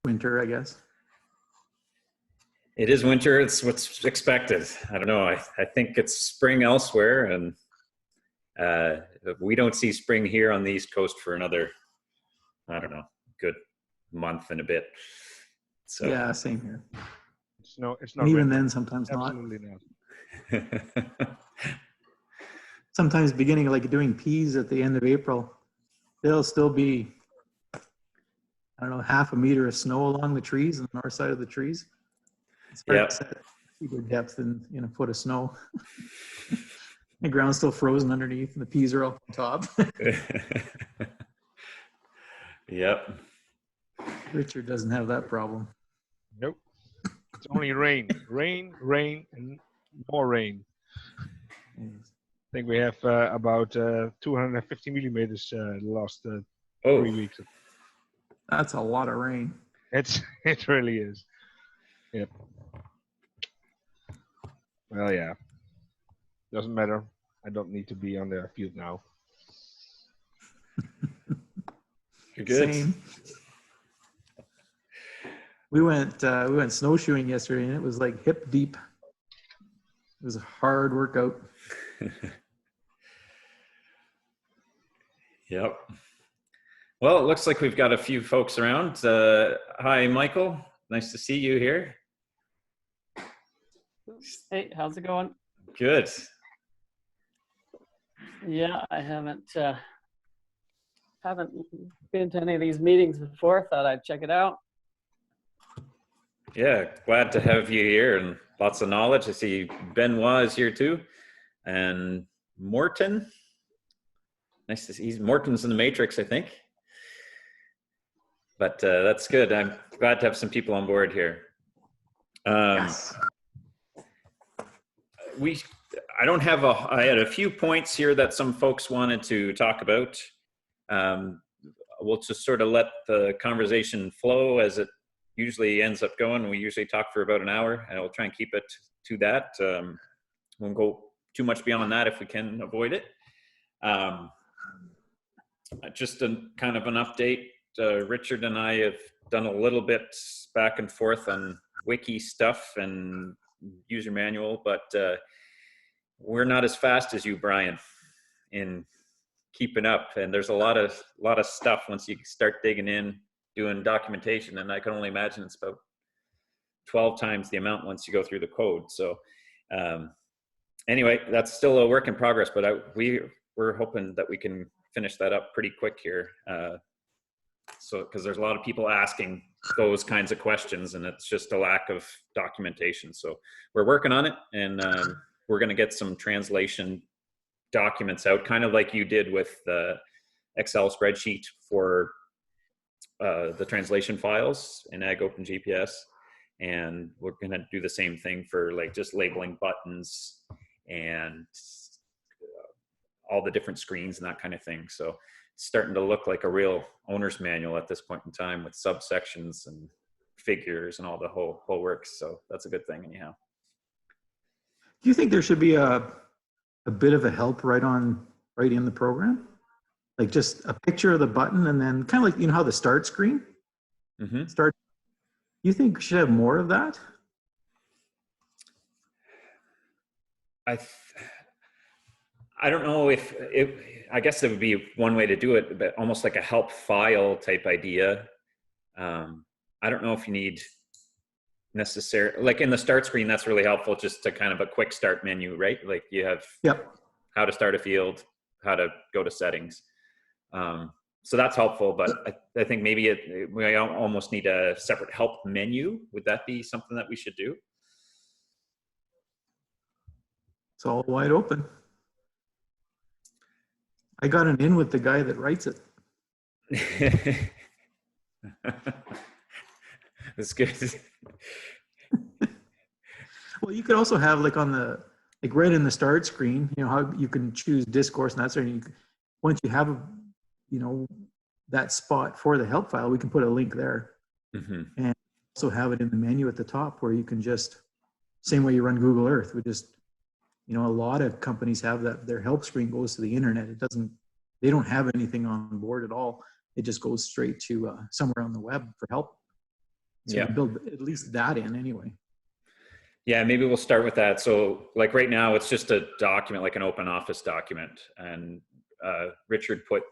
winter, I guess. It is winter. It's what's expected. I don't know. I think it's spring elsewhere, and we don't see spring here on the East Coast for another, I don't know, good month and a bit. So yeah, same here. It's not And even winter. then, sometimes Absolutely not. not. Sometimes beginning like doing peas at the end of April, there'll still be, I don't know, half a meter of snow along the trees on the north side of the trees. It's hard to set seeder depth in a foot of snow. The ground's still frozen underneath and the peas are all on top. Yep. Richard doesn't have that problem. Nope. It's only rain, rain, and more rain. I think we have about 250 millimeters the last 3 weeks. That's a lot of rain. It really is. Yep. Well, yeah. Doesn't matter. I don't need to be on the field now. You're good. Same. We went snowshoeing yesterday, and it was like hip deep. It was a hard workout. Yep. Well, it looks like we've got a few folks around. Hi, Michael. Nice to see you here. Hey, how's it going? Good. Yeah, I haven't been to any of these meetings before. Thought I'd check it out. Yeah, glad to have you here and lots of knowledge. I see Benoit is here too, and Morton. Nice to see. Morton's in the Matrix, I think. But that's good. I'm glad to have some people on board here. Yes. I had a few points here that some folks wanted to talk about. We'll just sort of let the conversation flow as it usually ends up going. We usually talk for about an hour, and we'll try and keep it to that. Won't go too much beyond that if we can avoid it. Just a kind of an update. Richard and I have done a little bit back and forth on wiki stuff and user manual, but we're not as fast as you, Brian, in keeping up. And there's a lot of stuff once you start digging in, doing documentation, and I can only imagine it's about 12 times the amount once you go through the code. So anyway, that's still a work in progress, but we're hoping that we can finish that up pretty quick here. So, because there's a lot of people asking those kinds of questions, and it's just a lack of documentation. So we're working on it, and we're going to get some translation documents out, kind of like you did with the Excel spreadsheet for the translation files in agopengps. And we're going to do the same thing for like just labeling buttons and all the different screens and that kind of thing. So it's starting to look like a real owner's manual at this point in time with subsections and figures and all the whole works. So that's a good thing anyhow. Do you think there should be a bit of a help right in the program? Like just a picture of the button, and then kind of like, how the start screen start. You think we should have more of that? I don't know if I guess it would be one way to do it, but almost like a help file type idea. I don't know if you need necessarily, like in the start screen, that's really helpful, just to kind of a quick start menu, right? Like you have how to start a field, how to go to settings. So that's helpful, but I think maybe we almost need a separate help menu. Would that be something that we should do? It's all wide open. I got an in with the guy that writes it. That's good. Well, you could also have like right in the start screen, how you can choose discourse and that sort of thing. Once you have that spot for the help file, we can put a link there, and also have it in the menu at the top where you can just, same way you run Google Earth, we just, a lot of companies have that. Their help screen goes to the internet. They don't have anything on board at all. It just goes straight to somewhere on the web for help. So you can build at least that in anyway. Yeah, maybe we'll start with that. So like right now, it's just a document, like an open office document. And Richard put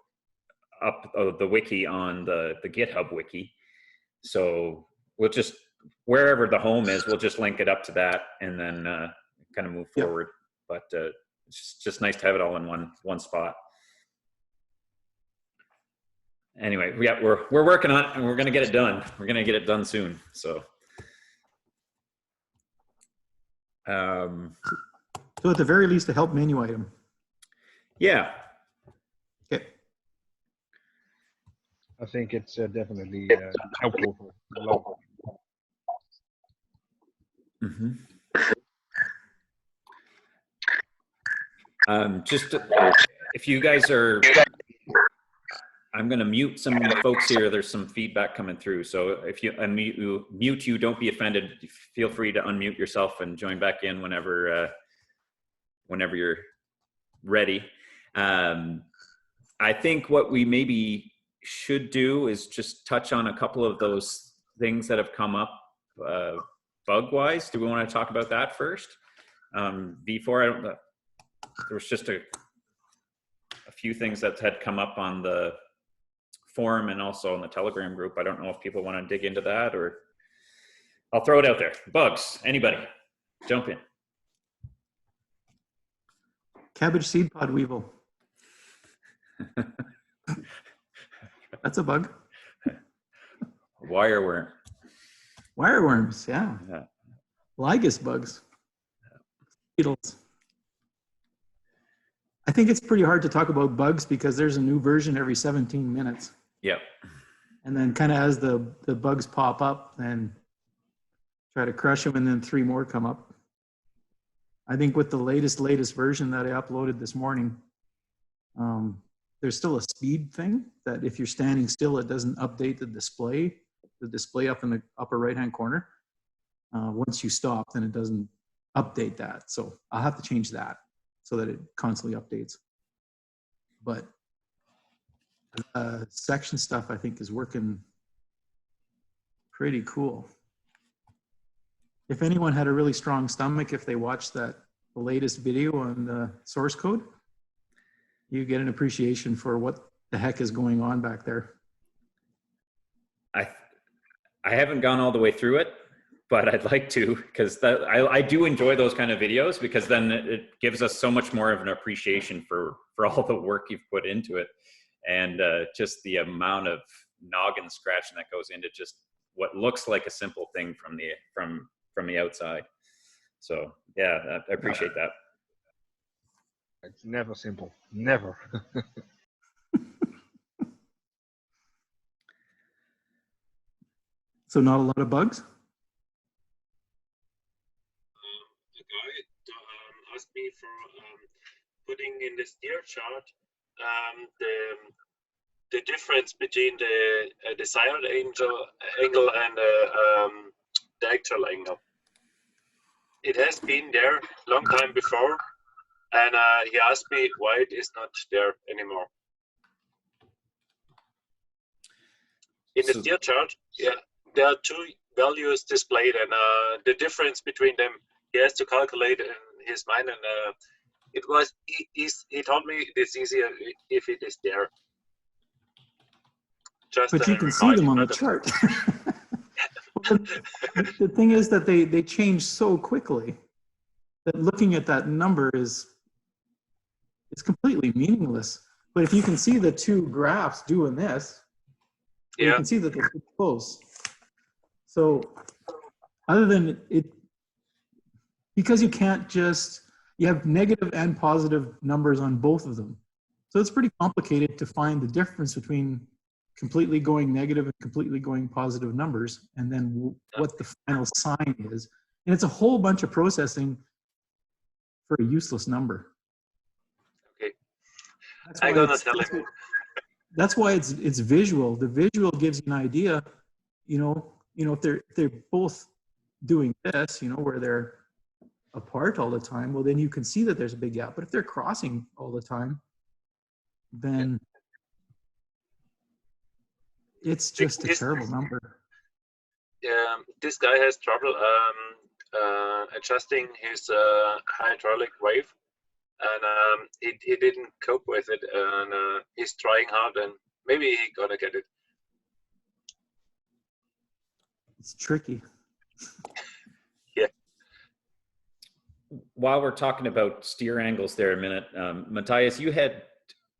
up the wiki on the GitHub wiki. So we'll just, wherever the home is, we'll just link it up to that and then kind of move forward. But it's just nice to have it all in one spot. Anyway, we're working on it and we're going to get it done. We're going to get it done soon. So. So at the very least, a help menu item. Yeah. Okay. I think it's definitely helpful for a lot of people. Just if you guys are, I'm going to mute some folks here. There's some feedback coming through. So if you mute you, don't be offended. Feel free to unmute yourself and join back in whenever you're ready. I think what we maybe should do is just touch on a couple of those things that have come up bug-wise. Do we want to talk about that first? Before, there was just a few things that had come up on the forum and also on the Telegram group. I don't know if people want to dig into that, or I'll throw it out there. Bugs, anybody, jump in. Cabbage seed pod weevil. That's a bug. Wireworm. Wireworms, yeah. Ligus bugs. Beetles. I think it's pretty hard to talk about bugs because there's a new version every 17 minutes. Yep. And then kind of as the bugs pop up, then try to crush them, and then 3 more come up. I think with the latest version that I uploaded this morning, there's still a speed thing that if you're standing still, it doesn't update the display up in the upper right-hand corner. Once you stop, then it doesn't update that. So I'll have to change that so that it constantly updates. But section stuff, I think, is working pretty cool. If anyone had a really strong stomach, if they watched the latest video on the source code, you get an appreciation for what the heck is going on back there. I haven't gone all the way through it, but I'd like to, because I do enjoy those kind of videos, because then it gives us so much more of an appreciation for all the work you've put into it, and just the amount of noggin scratching that goes into just what looks like a simple thing from the outside. So yeah, I appreciate that. It's never simple, never. So not a lot of bugs? A guy asked me for putting in the steer chart the difference between the desired angle and the actual angle. It has been there long time before, and he asked me why it is not there anymore. In the steer chart, yeah, there are 2 values displayed, and the difference between them he has to calculate in his mind, and he told me it's easier if it is there. But you can see them on the chart. The thing is that they change so quickly that looking at that number it's completely meaningless. But if you can see the 2 graphs doing this, you can see that they're close. So other than it, because you can't you have negative and positive numbers on both of them. So it's pretty complicated to find the difference between completely going negative and completely going positive numbers, and then what the final sign is. And it's a whole bunch of processing for a useless number. Okay. I'm gonna tell him. That's why it's visual. The visual gives you an idea, if they're both doing this, where they're apart all the time, well, then you can see that there's a big gap. But if they're crossing all the time, then it's just a terrible number. this guy has trouble adjusting his hydraulic wave, and he didn't cope with it, and he's trying hard, and maybe he gonna get it. It's tricky. Yeah. While we're talking about steer angles there a minute, Matthias, you had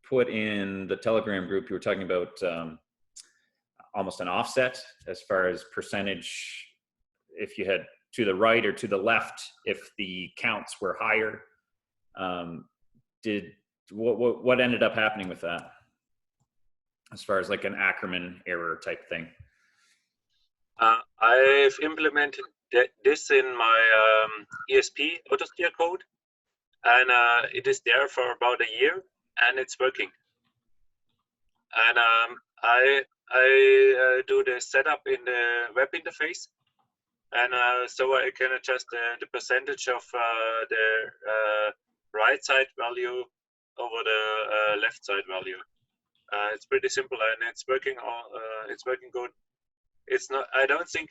put in the Telegram group, you were talking about almost an offset as far as percentage, if you had to the right or to the left, if the counts were higher. What ended up happening with that as far as like an Ackerman error type thing? I've implemented this in my ESP autosteer code, and it is there for about a year, and it's working. And I do the setup in the web interface, and so I can adjust the percentage of the right side value over the left side value. It's pretty simple, and it's working. It's working good. It's not. I don't think.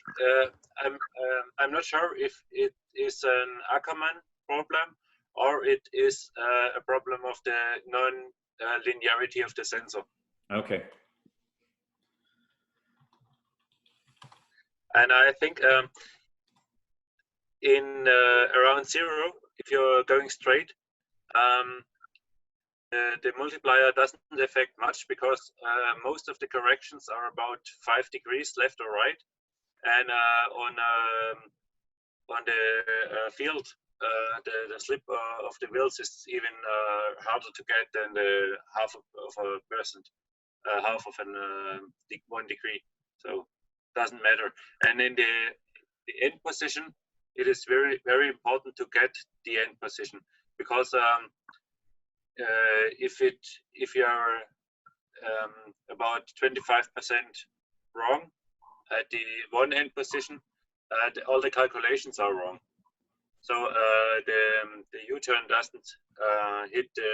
I'm not sure if it is an Ackerman problem or it is a problem of the non-linearity of the sensor. Okay. And I think in around 0, if you're going straight, the multiplier doesn't affect much, because most of the corrections are about 5 degrees left or right, and on the field, the slip of the wheels is even harder to get than the half of a percent, half of an 1 degree. So doesn't matter. And in the end position, it is very, very important to get the end position, because if you are about 25% wrong at the one end position, all the calculations are wrong. So the U-turn doesn't hit the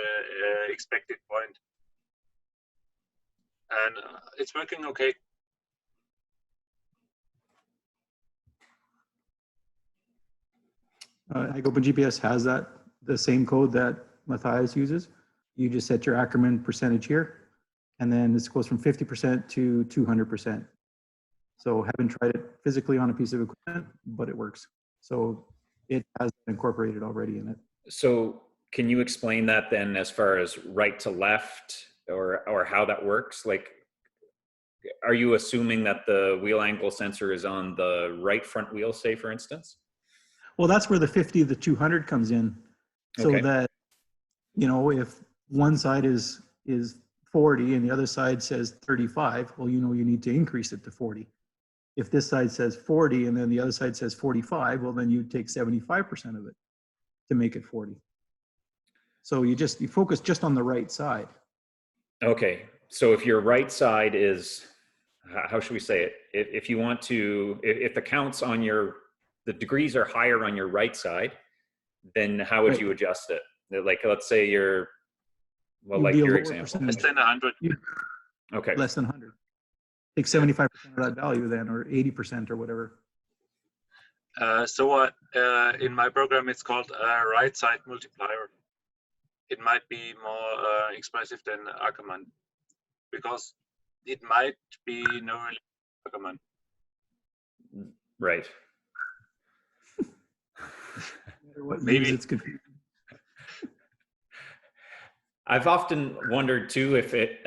expected point, and it's working okay. agopengps has the same code that Matthias uses. You just set your Ackerman percentage here, and then this goes from 50% to 200%. So haven't tried it physically on a piece of equipment, but it works. So it has incorporated already in it. So can you explain that then, as far as right to left, or how that works? Like, are you assuming that the wheel angle sensor is on the right front wheel, say, for instance? Well, that's where the 50 to 200 comes in. So Okay. that, you know, if one side is 40 and the other side says 35, well, you know, you need to increase it to 40. If this side says 40 and then the other side says 45, well, then you take 75% of it to make it 40. So you focus just on the right side. Okay. So if your right side is, how should we say it? If you want to, if the counts on the degrees are higher on your right side, then how would you adjust it? Like, let's say you're, well, like your example. Less than 100. Okay. Less than 100. Take 75% of that value then, or 80% or whatever. So in my program, it's called a right side multiplier. It might be more expressive than Ackerman, because it might be no relation to Ackerman. Right. Maybe it's confusing. I've often wondered too if it,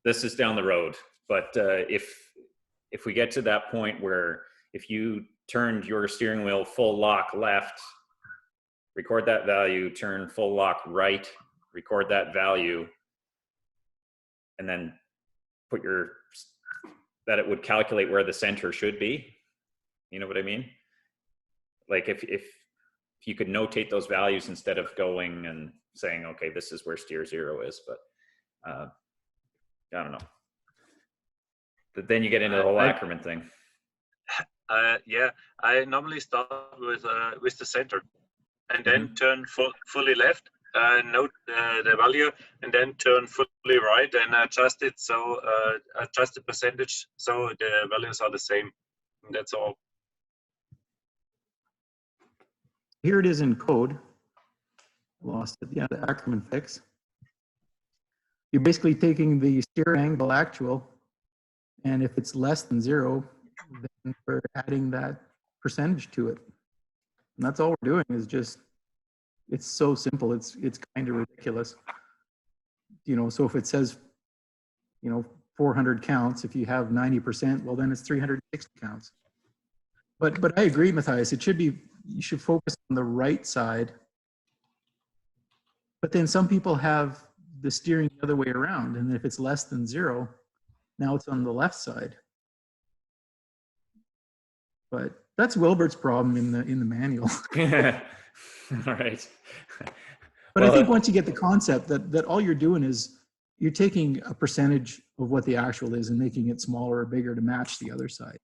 this is down the road, but if we get to that point where if you turned your steering wheel full lock left, record that value, turn full lock right, record that value, and then put that it would calculate where the center should be. You know what I mean? Like if you could notate those values instead of going and saying, okay, this is where steer 0 is, but I don't know. But then you get into the whole Ackerman thing. Yeah, I normally start with the center, and then turn fully left, note the value, and then turn fully right and adjust it, so adjust the percentage so the values are the same. And that's all. Here it is in code. Lost it. Yeah, the Ackerman fix. You're basically taking the steer angle actual, and if it's less than 0, then we're adding that percentage to it. And that's all we're doing is just, it's so simple. It's kind of ridiculous. You know, so if it says, you know, 400 counts, if you have 90%, well, then it's 360 counts. But I agree, Matthias, it should be, you should focus on the right side. But then some people have the steering the other way around, and if it's less than 0, now it's on the left side. But that's Wilbert's problem in the manual. All right. But well, I think once you get the concept that all you're doing is you're taking a percentage of what the actual is and making it smaller or bigger to match the other side.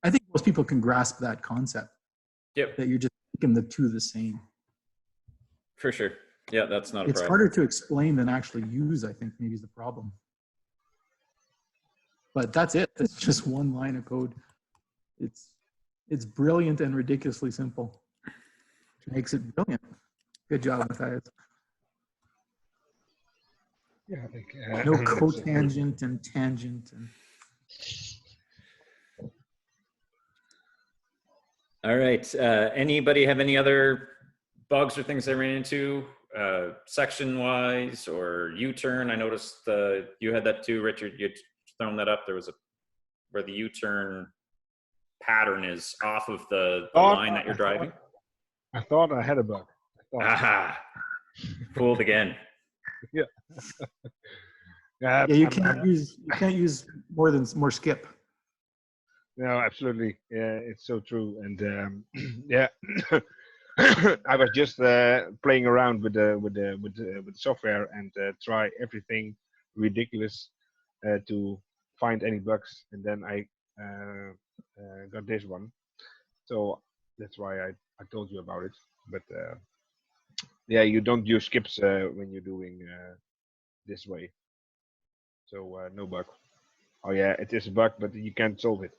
I think most people can grasp that concept. Yep. That you're just making the two the same. For sure. Yeah, that's not a problem. It's harder to explain than actually use, I think, maybe is the problem. But that's it. It's just one line of code. It's brilliant and ridiculously simple. Which makes it brilliant. Good job, Matthias. Yeah, I think no cotangent and tangent. And... All right. Anybody have any other bugs or things they ran into section-wise or U-turn? I noticed you had that too, Richard. You'd thrown that up. There was where the U-turn pattern is off of the line that you're driving. I thought I had a bug. Aha! Fooled again. Yeah. Yeah, you can't use more skip. No, absolutely. Yeah, it's so true. And yeah, I was just playing around with the software and try everything ridiculous to find any bugs, and then I got this one. So that's why I told you about it. But yeah, you don't use skips when you're doing this way. So no bug. Oh yeah, it is a bug, but you can't solve it.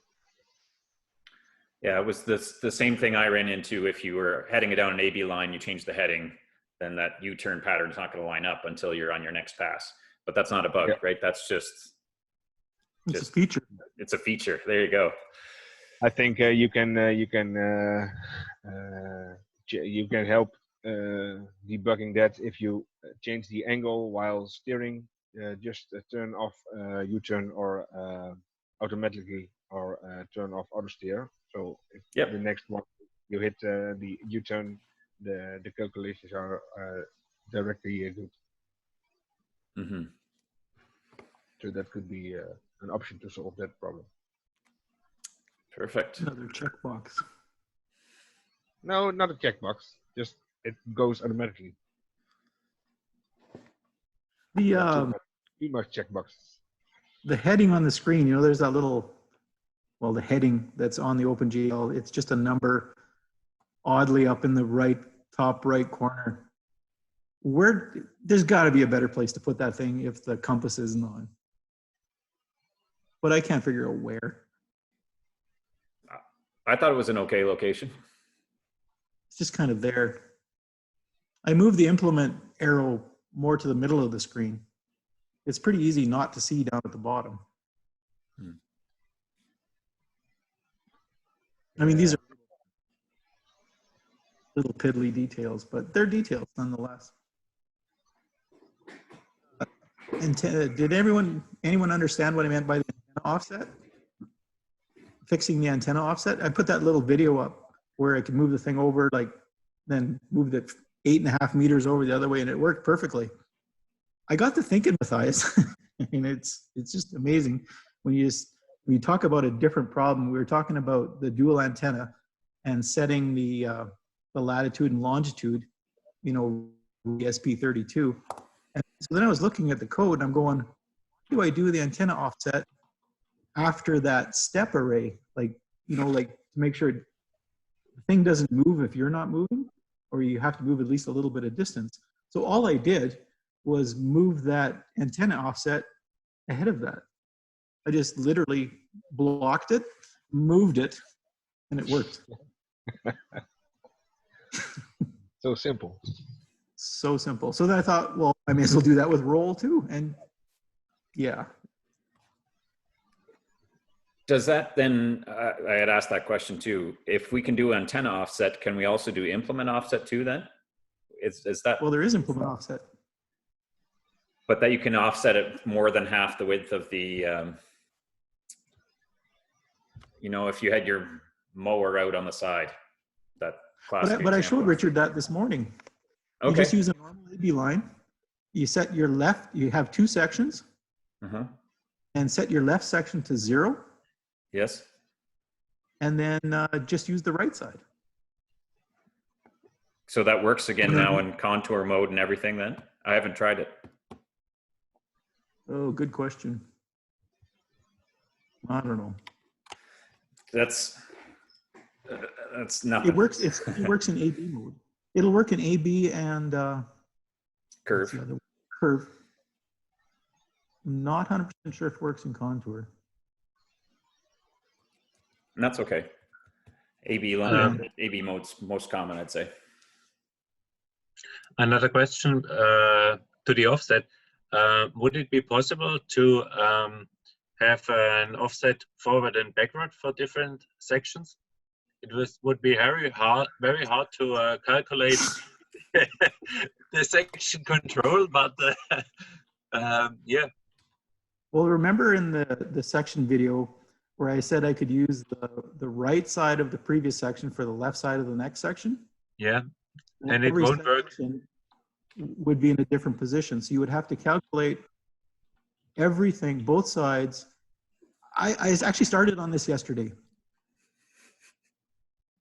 Yeah, it was the same thing I ran into. If you were heading it down an AB line, you change the heading, then that U-turn pattern is not going to line up until you're on your next pass. But that's not a bug, right? That's just a feature. It's a feature. There you go. I think you can help debugging that if you change the angle while steering. Just turn off U-turn or automatically, or turn off auto steer. So if the next one you hit the U-turn, the calculations are directly good. Mm-hmm. So that could be an option to solve that problem. Perfect. Another checkbox. No, not a checkbox. Just it goes automatically. Too much checkboxes. The heading on the screen, you know, there's that little, well, the heading that's on the OpenGL. It's just a number, oddly up in the top right corner. There's got to be a better place to put that thing if the compass isn't on. But I can't figure out where. I thought it was an okay location. It's just kind of there. I moved the implement arrow more to the middle of the screen. It's pretty easy not to see down at the bottom. I mean, these are little piddly details, but they're details nonetheless. Did anyone understand what I meant by the antenna offset? Fixing the antenna offset? I put that little video up where I could move the thing over, like then moved it 8.5 meters over the other way, and it worked perfectly. I got to thinking, Matthias. I mean, it's just amazing when you talk about a different problem. We were talking about the dual antenna and setting the latitude and longitude, you know, SP32. And so then I was looking at the code and I'm going, how do I do the antenna offset after that step array? Like, you know, like to make sure the thing doesn't move if you're not moving, or you have to move at least a little bit of distance. So all I did was move that antenna offset ahead of that. I just literally blocked it, moved it, and it worked. So simple. So simple. So then I thought, well, I may as well do that with roll too. And yeah. Does that then, I had asked that question too. If we can do antenna offset, can we also do implement offset too then? Is that? Well, there is implement offset. But that you can offset it more than half the width of the, you know, if you had your mower out on the side, that classic But I showed example. Richard that this morning. You Okay. just use a normal AB line. You set your left, you have two sections, and set your left section to 0. Yes. And then just use the right side. So that works again now in contour mode and everything then? I haven't tried it. Oh, good question. I don't know. That's nothing. It works. It works in AB mode. It'll work in AB and Curve. curve. I'm not 100% sure if it works in contour. And that's okay. AB mode's most common, I'd say. Another question to the offset. Would it be possible to have an offset forward and backward for different sections? It would be very hard to calculate the section control, but yeah. Well, remember in the section video where I said I could use the right side of the previous section for the left side of the next section? Yeah, Well, and it won't work. Would be in a different position. So you would have to calculate everything, both sides. I actually started on this yesterday.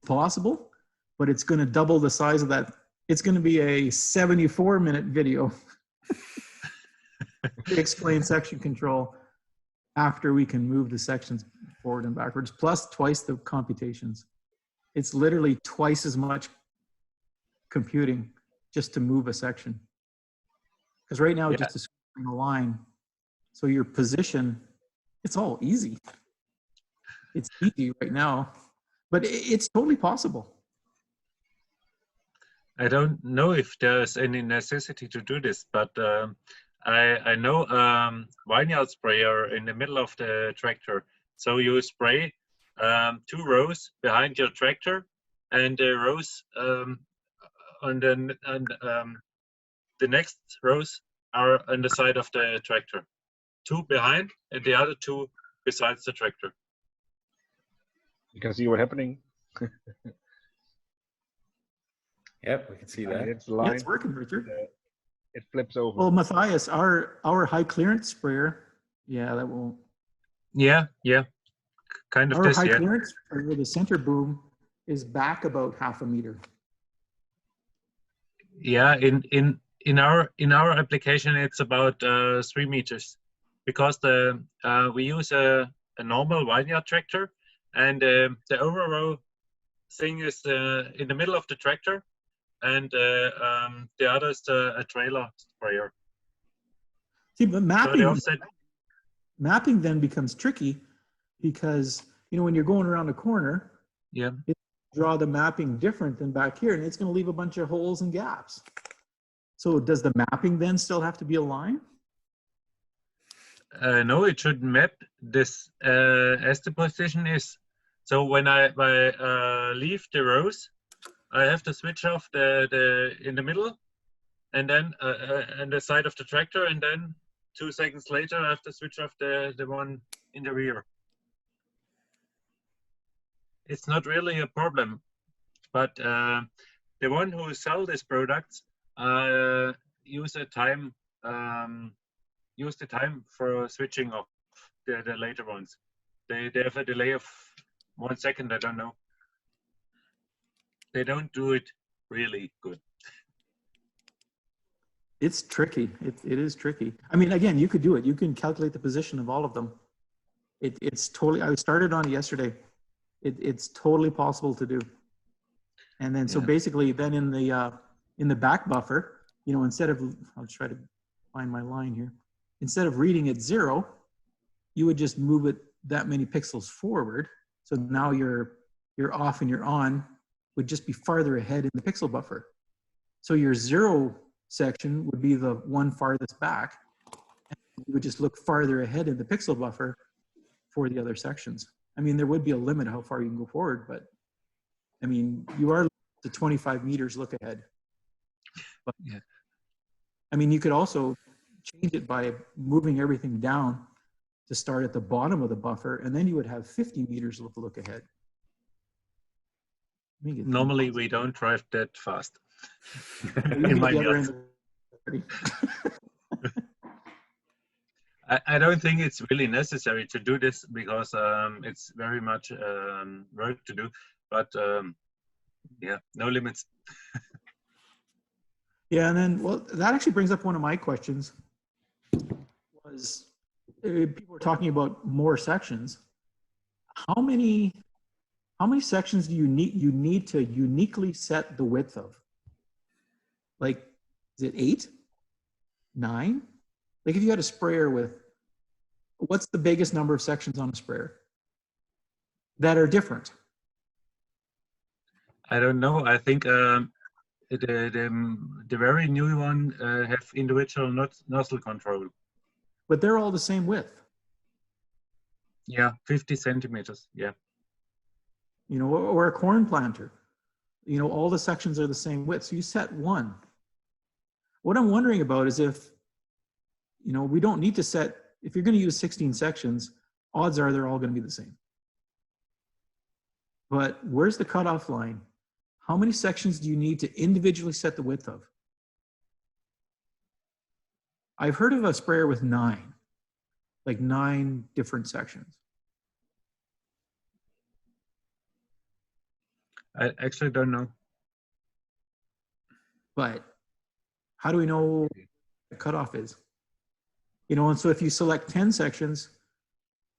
Possible, but it's going to double the size of that. It's going to be a 74-minute video to explain section control after we can move the sections forward and backwards, plus twice the computations. It's literally twice as much computing just to move a section. Because right now, just describing a line, so your position, it's all easy. It's easy right now, but it's totally possible. I don't know if there's any necessity to do this, but I know vineyard sprayer in the middle of the tractor. So you spray 2 rows behind your tractor, and the rows on the next rows are on the side of the tractor. 2 behind, and the other 2 besides the tractor. You can see what's happening. Yep, we can see that. It's the line. Yeah, it's working, Richard. It flips over. Well, Matthias, our high clearance sprayer, yeah, that won't. Yeah, kind of Our this. high Yeah, clearance sprayer, the center boom is back about 1/2 meter. yeah. In our application, it's about 3 meters, because we use a normal vineyard tractor, and the overrow thing is in the middle of the tractor, and the other is a trailer sprayer. See, but So the offset, mapping then becomes tricky because, you know, when you're going around a corner, yeah, draw the mapping different than back here, and it's going to leave a bunch of holes and gaps. So does the mapping then still have to be a line? no, it should map this as the position is. So when I leave the rows, I have to switch off the in the middle, and then on the side of the tractor, and then 2 seconds later I have to switch off the one in the rear. It's not really a problem, but the one who sell these products use the time for switching off the later ones. They have a delay of 1 second. I don't know. They don't do it really good. It's tricky. It is tricky. I mean, again, you could do it. You can calculate the position of all of them. It's totally, I started on it yesterday. It's totally possible to do. And then, so basically then in the back buffer, you know, instead of, I'll try to find my line here. Instead of reading at 0, you would just move it that many pixels forward. So now your off and your on would just be farther ahead in the pixel buffer. So your 0 section would be the one farthest back. And you would just look farther ahead in the pixel buffer for the other sections. I mean, there would be a limit how far you can go forward, but I mean, you are to 25 meters look ahead. But, Yeah. I mean, you could also change it by moving everything down to start at the bottom of the buffer, and then you would have 50 meters of look ahead. Normally, we don't drive that fast. You In get my the other yacht. end. I don't think it's really necessary to do this because it's very much work to do. But yeah, no limits. Yeah, and then, well, that actually brings up one of my questions. Was people were talking about more sections. How many sections do you need to uniquely set the width of? Like, is it 8, 9? Like, if you had a sprayer with, what's the biggest number of sections on a sprayer that are different? I don't know. I think the very new one have individual nozzle control. But they're all the same width. Yeah, 50 centimeters. Yeah. You know, or a corn planter. You know, all the sections are the same width. So you set one. What I'm wondering about is if, you know, we don't need to set, if you're going to use 16 sections, odds are they're all going to be the same. But where's the cutoff line? How many sections do you need to individually set the width of? I've heard of a sprayer with 9, like 9 different sections. I actually don't know. But how do we know what the cutoff is? You know, and so if you select 10 sections,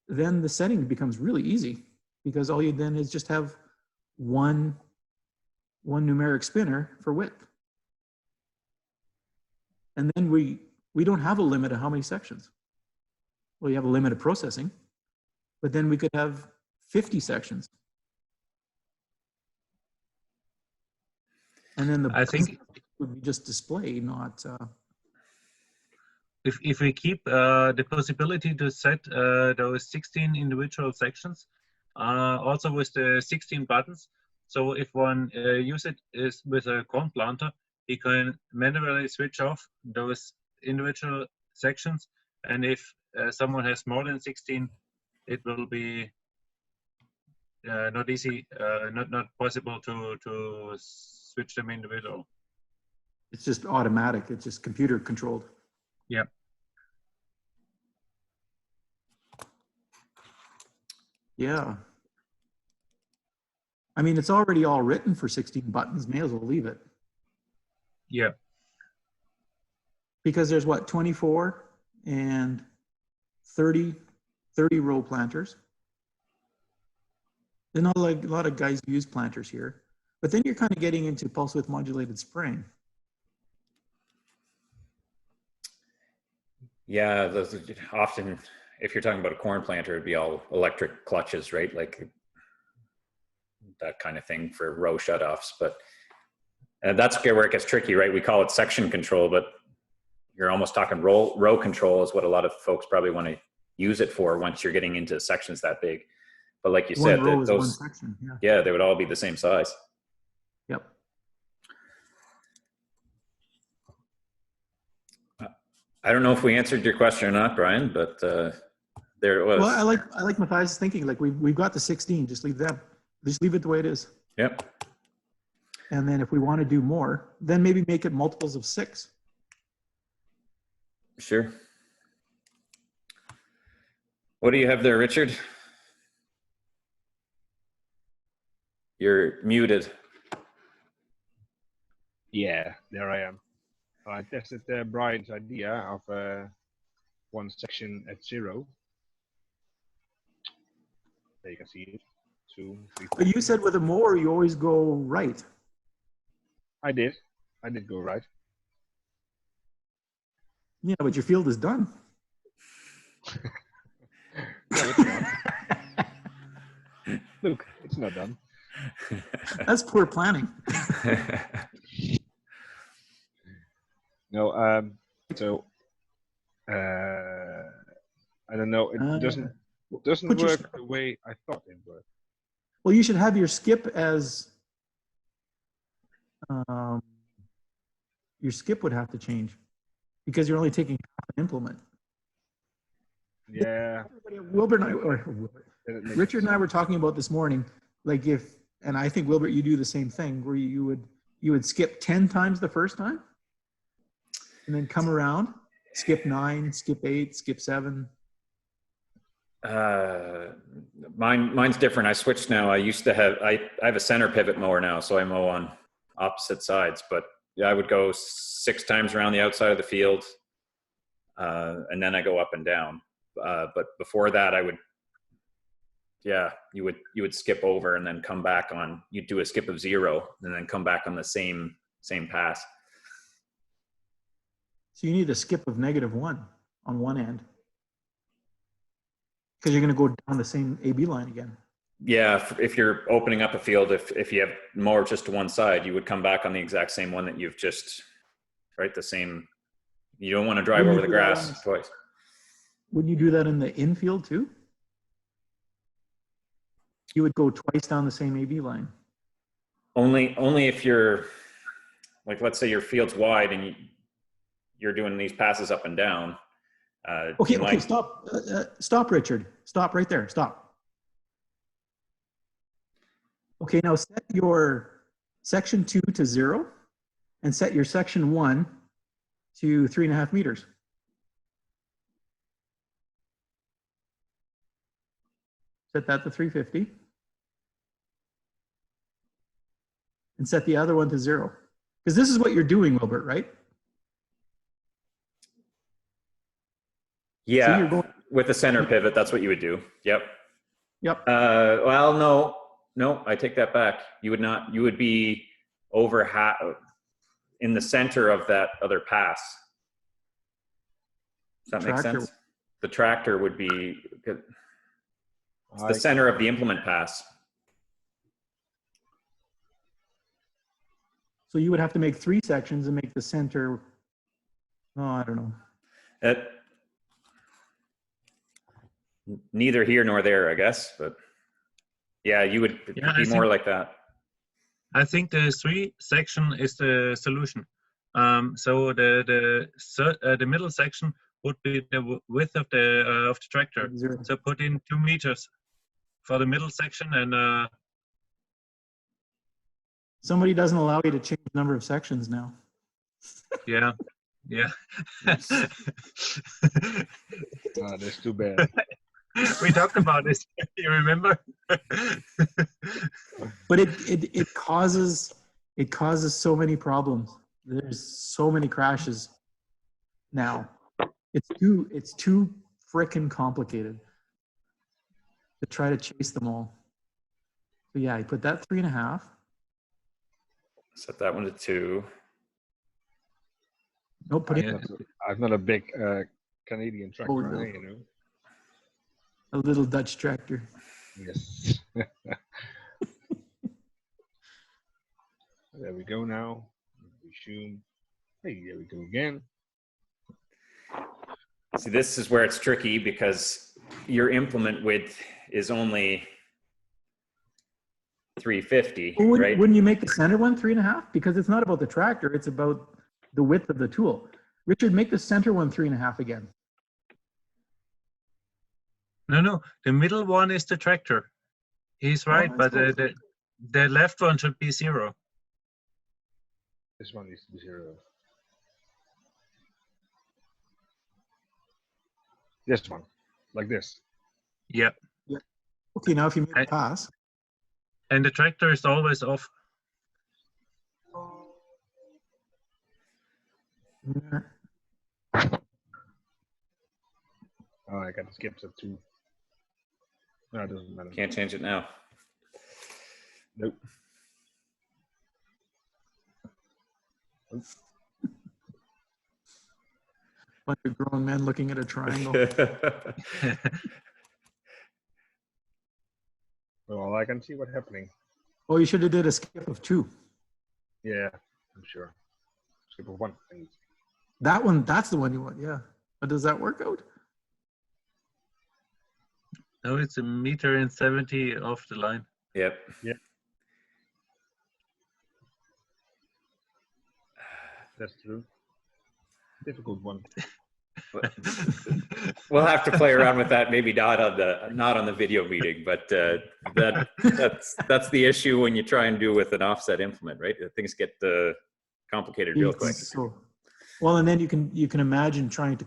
then the setting becomes really easy because all you then is just have one numeric spinner for width. And then we don't have a limit of how many sections. Well, you have a limit of processing, but then we could have 50 sections. And then I think would be just display, not. if we keep the possibility to set those 16 individual sections, also with the 16 buttons. So if one use it is with a corn planter, he can manually switch off those individual sections. And if someone has more than 16, it will be not easy, not possible to switch them individual. It's just automatic. It's just computer controlled. Yeah. Yeah. I mean, it's already all written for 16 buttons. May as well leave it. Yeah. Because there's what, 24 and 30 row planters. There's not like a lot of guys who use planters here. But then you're kind of getting into pulse width modulated spraying. Yeah, those often, if you're talking about a corn planter, it'd be all electric clutches, right? Like that kind of thing for row shutoffs. But that's where it gets tricky, right? We call it section control, but you're almost talking row control is what a lot of folks probably want to use it for once you're getting into sections that big. But like you said, One row is one those, section, yeah, they would all be the same size. Yep. I don't know if we answered your question or not, Brian, but there it was. Well, I like Matthias' thinking. Like we've got the 16. Just leave them. Just leave it the way it is. Yep. And then if we want to do more, then maybe make it multiples of 6. Sure. What do you have there, Richard? You're muted. Yeah, there I am. I tested Brian's idea of one section at 0. There you can see it. 2, 3, 4. But you said with a mower, you always go right. I did go right. Yeah, but your field is done. No, it's not. Look, it's not done. That's poor planning. No, so I don't know. It doesn't put your work the way I thought it would. Well, you should have your skip as your skip would have to change because you're only taking half an implement. Yeah. Wilbur and I, Richard and I were talking about this morning, like and I think Wilbur, you do the same thing where you would skip 10 times the first time and then come around, skip 9, skip 8, skip 7. Mine's different. I switched now. I used to have, I have a center pivot mower now, so I mow on opposite sides, but yeah, I would go 6 times around the outside of the field. And then I go up and down. But before that I would, you would skip over and then come back on, you'd do a skip of 0 and then come back on the same pass. So you need a skip of -1 on one end because you're going to go down the same AB line again. Yeah, if you're opening up a field, if you have mower just to one side, you would come back on the exact same one that you've just, right, the same. You don't want to drive over the grass twice. Wouldn't you do that in the infield too? You would go twice down the same AB line. Only if you're, like, let's say your field's wide and you're doing these passes up and down. Okay, stop. Stop, Richard. Stop right there. Stop. Okay, now set your section 2 to 0 and set your section 1 to 3.5 meters. Set that to 350. And set the other one to 0. Because this is what you're doing, Wilbert, right? Yeah, so you're going with the center pivot, that's what you would do. Yep. Yep. Well, no, I take that back. You would not, you would be over half in the center of that other pass. Does that make sense? The tractor would be it's the center of the implement pass. So you would have to make 3 sections and make the center, I don't know. Neither here nor there, I guess, but yeah, you would be more like that. I think the 3 section is the solution. So the middle section would be the width of the tractor. 0. So put in 2 meters for the middle section, and Somebody doesn't allow you to change the number of sections now. yeah. That's too bad. We talked about this. You remember? But it causes so many problems. There's so many crashes now. It's too frickin' complicated to try to chase them all. So yeah, you put that 3.5. Set that one to 2. Nope, put it. I'm not a big Canadian tractor, no. you know. A little Dutch tractor. Yes. There we go now. Resume. Hey, there we go again. See, this is where it's tricky because your implement width is only 350, Well, right? Wouldn't you make the center one 3.5? Because it's not about the tractor, it's about the width of the tool. Richard, make the center one 3.5 again. No, the middle one is the tractor. He's right, but the left one should be 0. This one needs to be 0. This one, like this. Yeah. Okay, now if you make a pass. And the tractor is always off. Oh, I got to skip to 2. No, it doesn't matter. Can't change it now. Nope. Bunch of grown men looking at a triangle. Well, I can see what's happening. Oh, you should have did a skip of 2. Yeah, I'm sure. Skip of 1. That one, that's the one you want, yeah. But does that work out? No, it's 1.70 meters off the line. Yep. Yeah. That's true. Difficult one. We'll have to play around with that. Maybe not on the video meeting, but that's the issue when you try and do with an offset implement, right? Things get complicated real quick. So, well, and then you can imagine trying to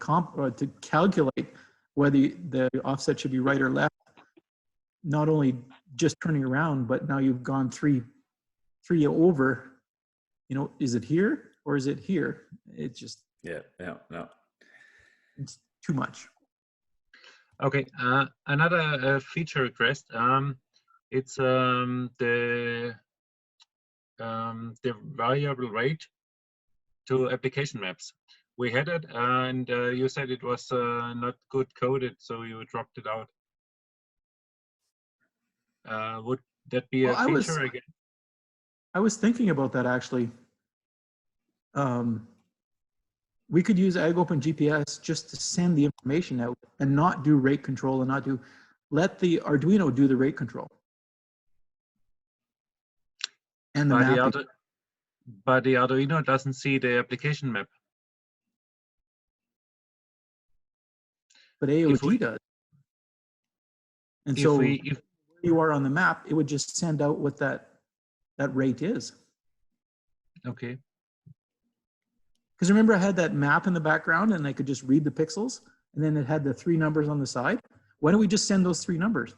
calculate whether the offset should be right or left. Not only just turning around, but now you've gone three over. You know, is it here or is it here? It just no. It's too much. Okay, another feature request. It's the variable rate to application maps. We had it, and you said it was not good coded, so you dropped it out. Would that be a feature again? I was thinking about that actually. We could use agopengps just to send the information out and not do rate control and let the Arduino do the rate control. And the mapping. But the Arduino doesn't see the application map. But AOT does. And so if you are on the map, it would just send out what that rate is. Okay. Because remember, I had that map in the background and I could just read the pixels, and then it had the 3 numbers on the side. Why don't we just send those 3 numbers?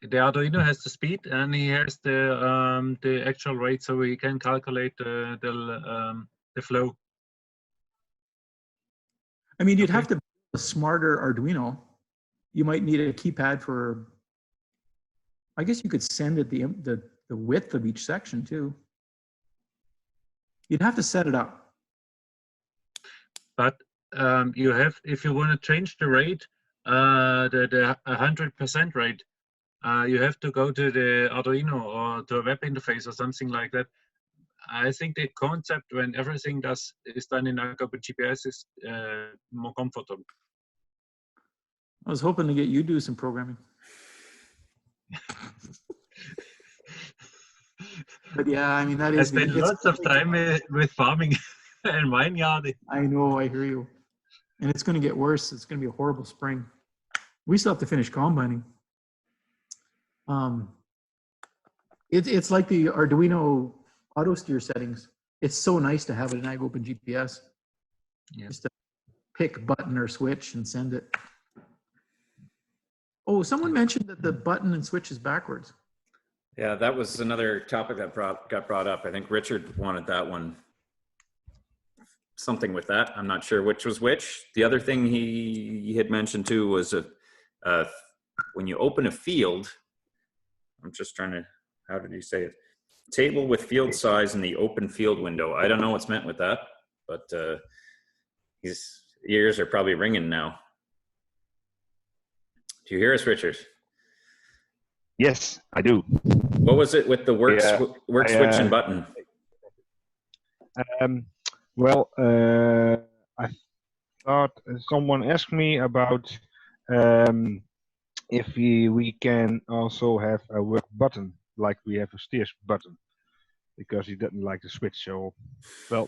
The Arduino has the speed and he has the actual rate, so we can calculate the flow. I mean, you'd have to build a smarter Arduino. You might need a keypad for. I guess you could send it the width of each section too. You'd have to set it up. But you have, if you want to change the rate, the 100% rate, you have to go to the Arduino or to a web interface or something like that. I think the concept when everything is done in agopengps is more comfortable. I was hoping to get you to do some programming. But yeah, I mean, that is. I spent lots of time with farming in mine yard. I know, I hear you. And it's going to get worse. It's going to be a horrible spring. We still have to finish combining. It's like the Arduino auto steer settings. It's so nice to have it in agopengps. Yeah. Just to pick button or switch and send it. Oh, someone mentioned that the button and switch is backwards. Yeah, that was another topic that got brought up. I think Richard wanted that one. Something with that. I'm not sure which was which. The other thing he had mentioned too was when you open a field, I'm just trying to, how did he say it? Table with field size in the open field window. I don't know what's meant with that, but his ears are probably ringing now. Do you hear us, Richard? Yes, I do. What was it with the work switch and button? Well, I thought someone asked me about if we can also have a work button like we have a steers button, because he didn't like the switch. So, well,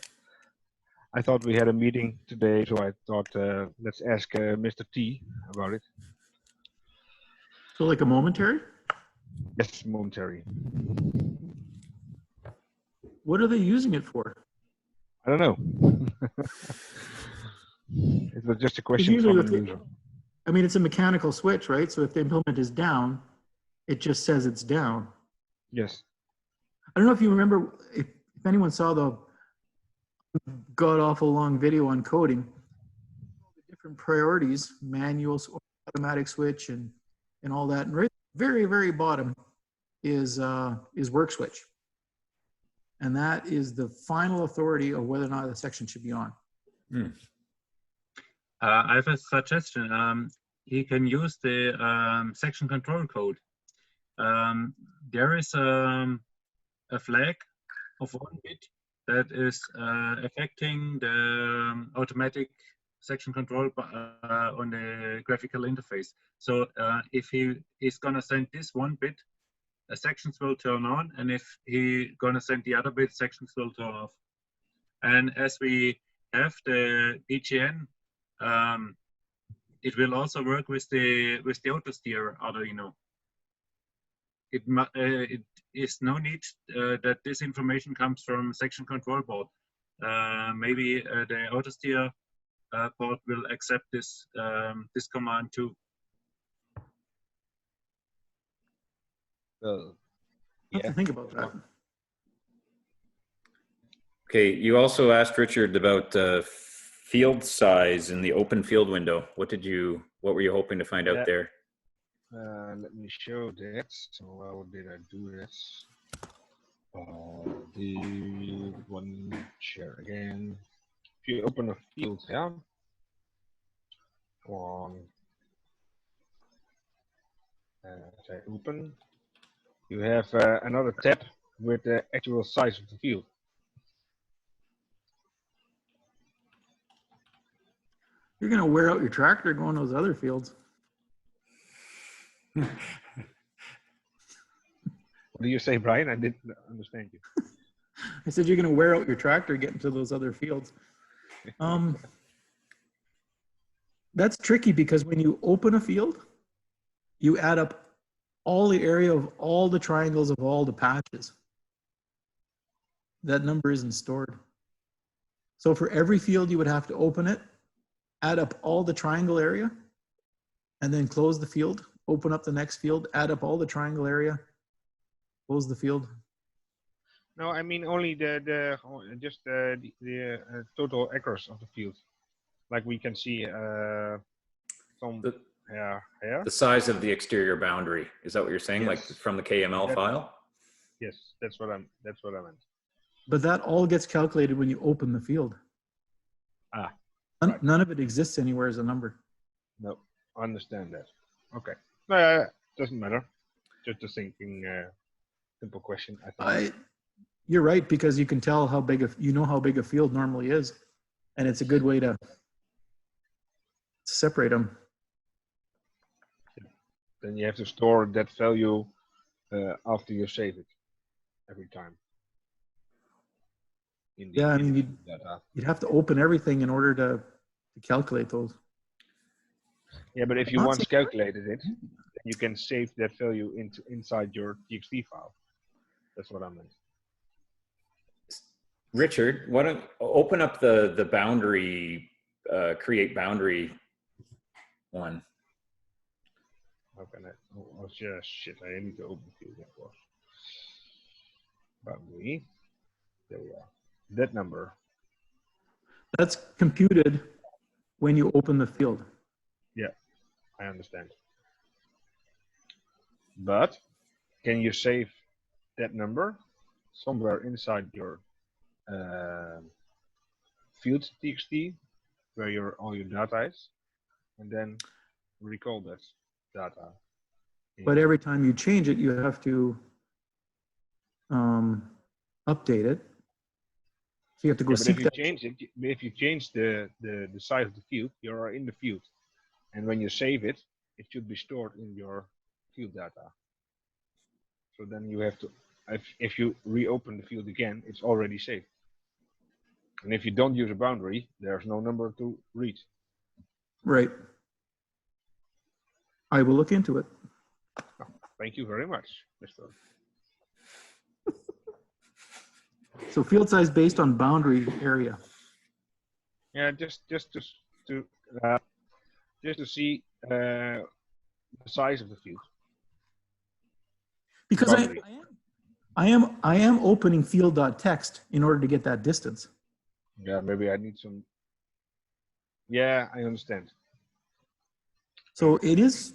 I thought we had a meeting today, so I thought let's ask Mr. T about it. So like a momentary? Yes, momentary. What are they using it for? I don't know. It was just a question from the user. I mean, it's a mechanical switch, right? So if the implement is down, it just says it's down. Yes. I don't know if you remember, if anyone saw the god-awful long video on coding, the different priorities, manuals, automatic switch, and all that. And right very, very bottom is workswitch. And that is the final authority of whether or not the section should be on. I have a suggestion. He can use the section control code. There is a flag of 1 bit that is affecting the automatic section control on the graphical interface. So if he is going to send this 1 bit, sections will turn on, and if he going to send the other bit, sections will turn off. And as we have the BGN, it will also work with the auto steer Arduino. It is no need that this information comes from section control board. Maybe the auto steer board will accept this this command too. I have to think about that. Okay, you also asked Richard about field size in the open field window. What were you hoping to find out there? Let me show that. So how did I do this? The one share again. If you open a field here, say open, you have another tab with the actual size of the field. You're going to wear out your tractor going those other fields. What do you say, Brian? I didn't understand you. I said you're going to wear out your tractor getting to those other fields. That's tricky because when you open a field, you add up all the area of all the triangles of all the patches. That number isn't stored. So for every field, you would have to open it, add up all the triangle area, and then close the field, open up the next field, add up all the triangle area, close the field. No, I mean only the total acres of the field. Like we can see from the size of the exterior boundary. Is that what you're saying? Yes. Like from the KML file? Yes, that's what I meant. But that all gets calculated when you open the field. Right. None of it exists anywhere as a number. No, I understand that. Okay. Doesn't matter. Just a thinking simple question. I thought. You're right, because you can tell how big how big a field normally is, and it's a good way to separate them. Then you have to store that value after you save it every time. Yeah, I mean, you'd have to open everything in order to calculate those. Yeah, but if you once calculated it, then you can save that value inside your TXT file. That's what I meant. Richard, why don't open up the boundary, create boundary one. How can I? Oh yeah, shit! I need to open field, of course. Boundary. There we are. That number. That's computed when you open the field. Yeah, I understand. But can you save that number somewhere inside your field TXT where all your data is, and then recall that data? But every time you change it, you have to update it. So you have to go seek that. If you change the size of the field, you are in the field, and when you save it, it should be stored in your field data. So then you have to, if you reopen the field again, it's already saved. And if you don't use a boundary, there's no number to read. Right. I will look into it. Oh, thank you very much, Mr. So field size based on boundary area. Yeah, just to see the size of the field. Because I am opening field.txt in order to get that distance. Yeah, maybe I need some. Yeah, I understand. So it is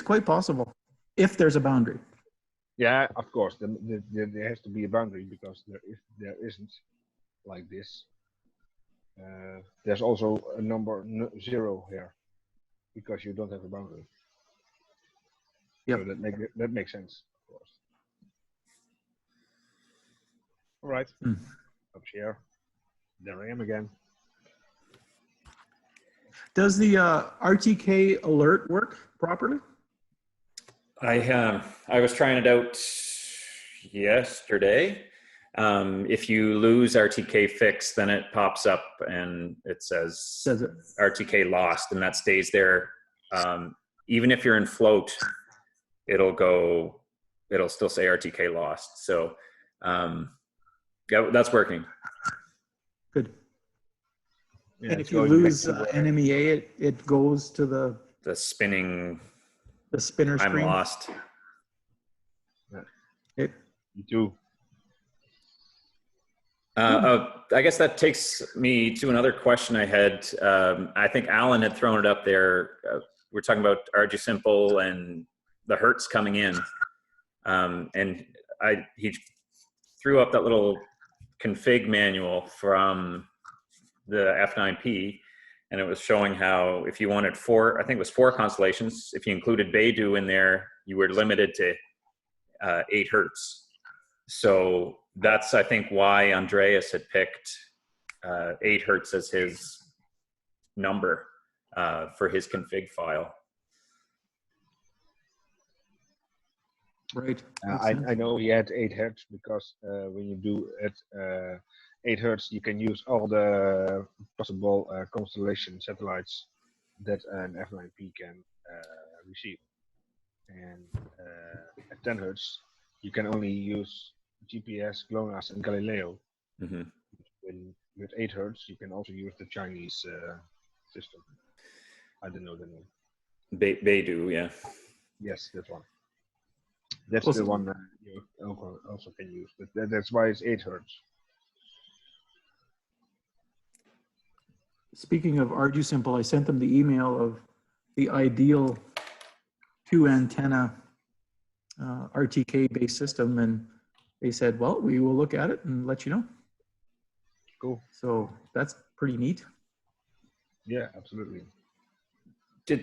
quite possible if there's a boundary. Yeah, of course. There has to be a boundary because there isn't like this. There's also a number 0 here because you don't have a boundary. Yep. So that makes sense, of course. All right. Up here. There I am again. Does the RTK alert work properly? I was trying it out yesterday. If you lose RTK fix, then it pops up and it says RTK lost, and that stays there. Even if you're in float, it'll still say RTK lost. So yeah, that's working. Good. Yeah, and if you lose NMEA, it goes to the spinning. The spinner screen. I'm lost. Me too. I guess that takes me to another question I had. I think Alan had thrown it up there. We're talking about Ardusimple and the hertz coming in. And he threw up that little config manual from the F9P, and it was showing how if you wanted 4 constellations, if you included Beidou in there, you were limited to 8 hertz. So that's, I think, why Andreas had picked 8 hertz as his number for his config file. Right. I know he had 8 hertz because when you do it 8 hertz, you can use all the possible constellation satellites that an F9P can receive. And at 10 hertz, you can only use GPS, GLONASS, and Galileo. Mm-hmm. With 8 hertz, you can also use the Chinese system. I don't know the name. Beidou, yeah. Yes, that one. That's the one that you also can use. But that's why it's 8 hertz. Speaking of Ardusimple, I sent them the email of the ideal 2 antenna RTK based system, and they said, well, we will look at it and let you know. Cool. So that's pretty neat. Yeah, absolutely. Did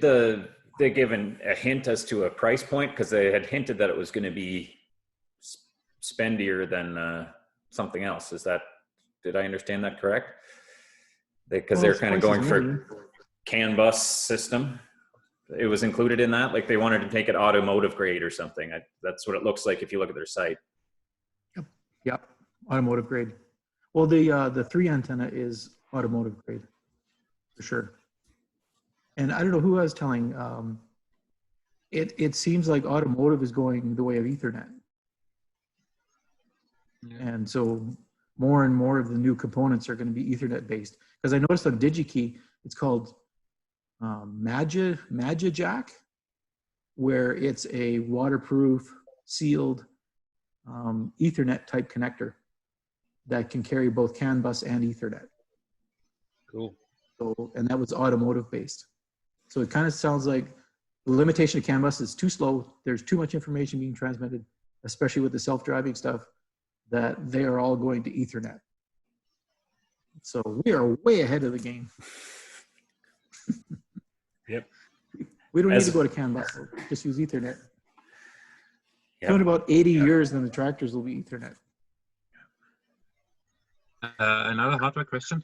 they give a hint as to a price point? Because they had hinted that it was going to be spendier than something else. Did I understand that correct? Because they're kind of going for CAN bus system. It was included in that, like they wanted to take it automotive grade or something. That's what it looks like if you look at their site. Yep, automotive grade. Well, the 3 antenna is automotive grade for sure. And I don't know who I was telling. It seems like automotive is going the way of Ethernet, and so more and more of the new components are going to be Ethernet based. Because I noticed on DigiKey, it's called Magijack, where it's a waterproof, sealed Ethernet type connector that can carry both CAN bus and Ethernet. Cool. So, and that was automotive based. So it kind of sounds like the limitation of CAN bus is too slow. There's too much information being transmitted, especially with the self-driving stuff, that they are all going to Ethernet. So we are way ahead of the game. Yep. We don't need to go to CAN bus. We'll just use Ethernet. Yep. So in about 80 years, then the tractors will be Ethernet. Another hardware question.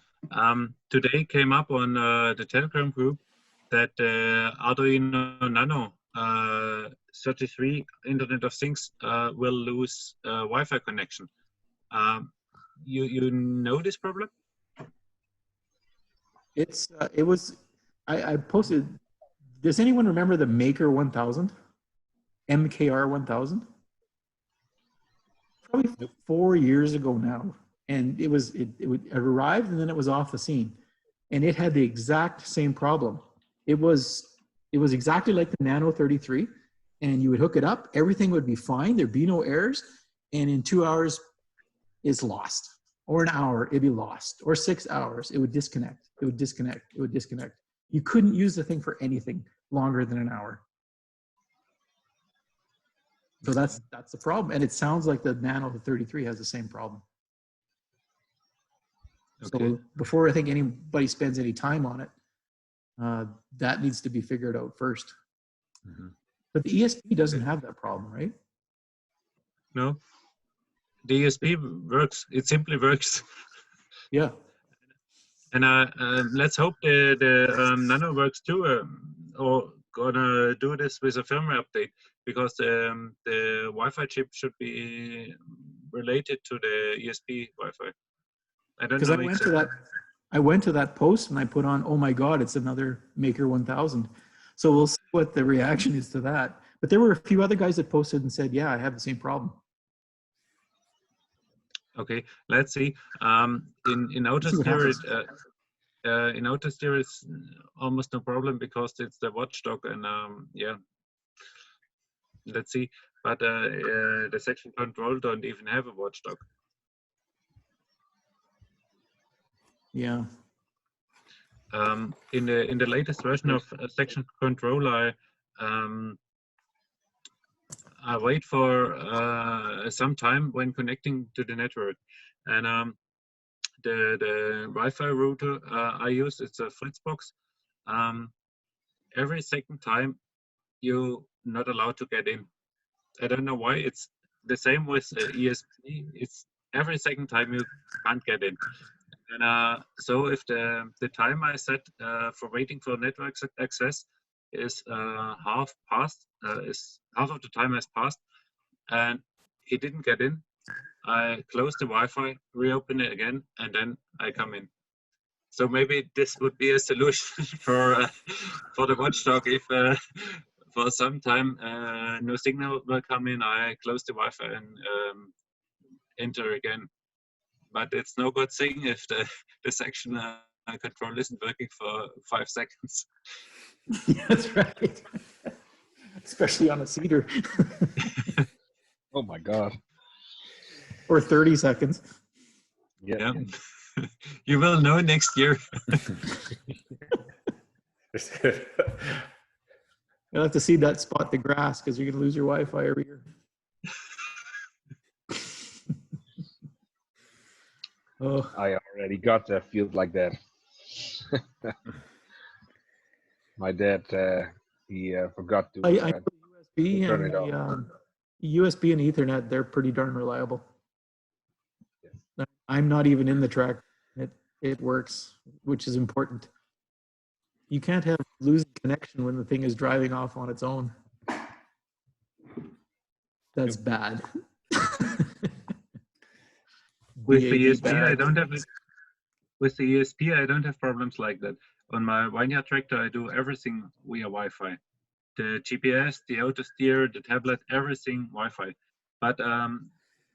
Today came up on the Telegram group that Arduino Nano 33 Internet of Things will lose Wi-Fi connection. You know this problem? I posted. Does anyone remember the Maker 1000? MKR 1000? Probably 4 years ago now. And it arrived and then it was off the scene. And it had the exact same problem. It was exactly like the Nano 33, and you would hook it up, everything would be fine, there'd be no errors, and in 2 hours it's lost. Or an hour, it'd be lost. Or 6 hours, it would disconnect. It would disconnect. It would disconnect. You couldn't use the thing for anything longer than an hour. So that's the problem. And it sounds like the Nano 33 has the same problem. Okay. So before I think anybody spends any time on it, that needs to be figured out first. But the ESP doesn't have that problem, right? No, the ESP works. It simply works. Yeah. And let's hope the Nano works too, or gonna do this with a firmware update, because the Wi-Fi chip should be related to the ESP Wi-Fi. I don't Because know I went exactly. to that, I went to that post and I put on, oh my God, it's another Maker 1000. So we'll see what the reaction is to that. But there were a few other guys that posted and said, yeah, I have the same problem. Okay, let's see. In Auto See what Steer, happens. in Auto Steer is almost no problem because it's the watchdog, and yeah, let's see. But the section control don't even have a watchdog. Yeah. In the latest version of section control, I wait for some time when connecting to the network, and the Wi-Fi router I use, it's a Fritzbox. Every second time you're not allowed to get in. I don't know why. It's the same with ESP. It's every second time you can't get in. And so if the time I set for waiting for network access is half past, is half of the time has passed, and he didn't get in, I close the Wi-Fi, reopen it again, and then I come in. So maybe this would be a solution for the watchdog. If for some time no signal will come in, I close the Wi-Fi and enter again. But it's no good thing if the section control isn't working for 5 seconds. Yeah, that's right. Especially on a cedar. Oh my God. Or 30 seconds. Yeah. You will know next year. You'll have to see that spot the grass because you're going to lose your Wi-Fi every year. Oh, I already got a field like that. My dad, he forgot to I know USB turn and it off. USB and Ethernet, they're pretty darn reliable. I'm not even in the track. It works, which is important. You can't have losing connection when the thing is driving off on its own. That's bad. With the BAD ESP, bad. I don't have it. With the ESP, I don't have problems like that. On my Vineyard tractor, I do everything via Wi-Fi. The GPS, the auto steer, the tablet, everything Wi-Fi. But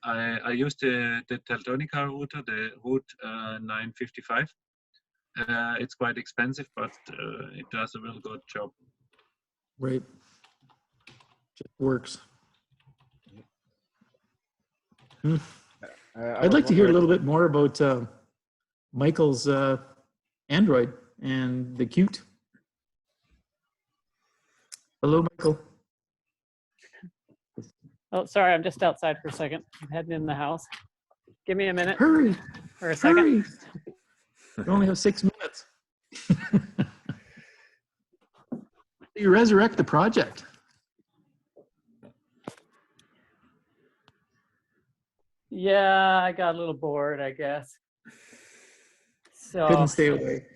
I use the Teltonica router, the Route 955. It's quite expensive, but it does a real good job. Right. Just works. I'd like to hear a little bit more about Michael's Android and the Qt. Hello, Michael. Oh, sorry, I'm just outside for a second. I'm heading in the house. Give me a minute Hurry. or a second. Hurry. You only have 6 minutes. You resurrect the project. Yeah, I got a little bored, I guess. So Couldn't stay away.